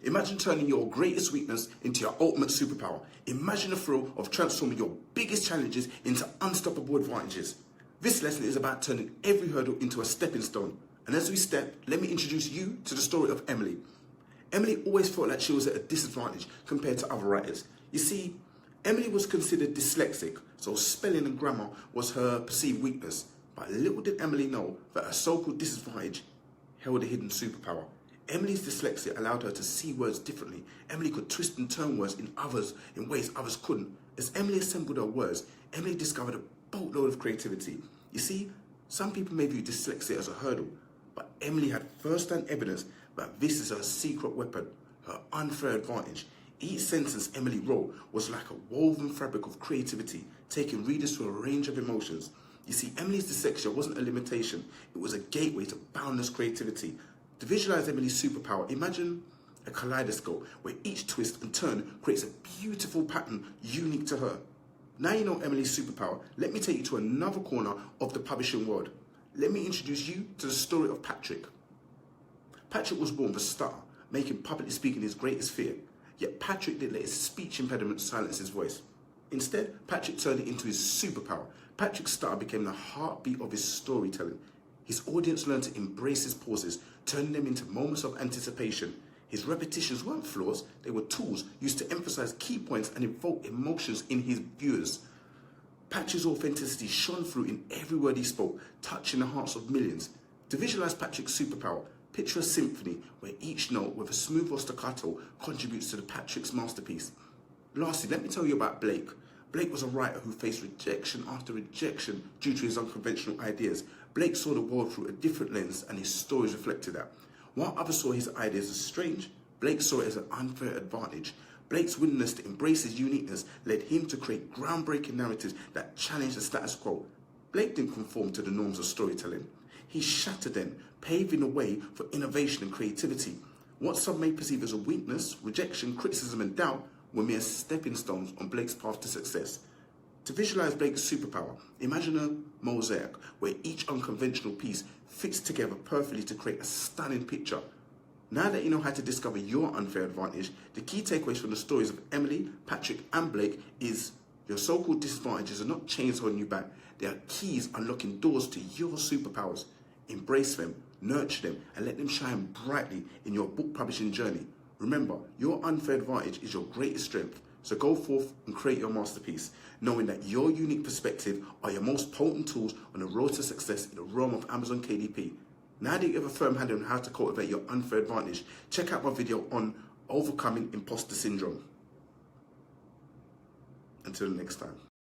Imagine turning your greatest weakness into your ultimate superpower. Imagine the thrill of transforming your biggest challenges into unstoppable advantages. This lesson is about turning every hurdle into a stepping stone. And as we step, let me introduce you to the story of Emily. Emily always felt like she was at a disadvantage compared to other writers. You see, Emily was considered dyslexic, so spelling and grammar was her perceived weakness. But little did Emily know that her so-called disadvantage held a hidden superpower. Emily's dyslexia allowed her to see words differently. Emily could twist and turn words in ways others couldn't. As Emily assembled her words, Emily discovered a boatload of creativity. You see, some people may view dyslexia as a hurdle, but Emily had first-hand evidence that this is her secret weapon, her unfair advantage. Each sentence Emily wrote was like a woven fabric of creativity, taking readers through a range of emotions. You see, Emily's dyslexia wasn't a limitation, it was a gateway to boundless creativity. To visualize Emily's superpower, imagine a kaleidoscope where each twist and turn creates a beautiful pattern unique to her. Now you know Emily's superpower, let me take you to another corner of the publishing world. Let me introduce you to the story of Patrick. Patrick was born with a stutter, making public speaking his greatest fear. Yet Patrick didn't let his speech impediment silence his voice. Instead, Patrick turned it into his superpower. Patrick's stutter became the heartbeat of his storytelling. His audience learned to embrace his pauses, turning them into moments of anticipation. His repetitions weren't flaws, they were tools used to emphasize key points and evoke emotions in his viewers. Patrick's authenticity shone through in every word he spoke, touching the hearts of millions. To visualize Patrick's superpower, picture a symphony where each note with a smooth or staccato contributes to the Patrick's masterpiece. Lastly, let me tell you about Blake. Blake was a writer who faced rejection after rejection due to his unconventional ideas. Blake saw the world through a different lens and his stories reflected that. While others saw his ideas as strange, Blake saw it as an unfair advantage. Blake's willingness to embrace his uniqueness led him to create groundbreaking narratives that challenged the status quo. Blake didn't conform to the norms of storytelling. He shattered them, paving the way for innovation and creativity. What some may perceive as a weakness, rejection, criticism and doubt were mere stepping stones on Blake's path to success. To visualize Blake's superpower, imagine a mosaic where each unconventional piece fits together perfectly to create a stunning picture. Now that you know how to discover your unfair advantage, the key takeaways from the stories of Emily, Patrick and Blake is your so-called disadvantages are not chains holding you back. They are keys unlocking doors to your superpowers. Embrace them, nurture them and let them shine brightly in your book publishing journey. Remember, your unfair advantage is your greatest strength. So go forth and create your masterpiece, knowing that your unique perspective are your most potent tools on the road to success in the realm of Amazon KDP. Now that you have a firm handle on how to cultivate your unfair advantage, check out my video on overcoming imposter syndrome. Until next time.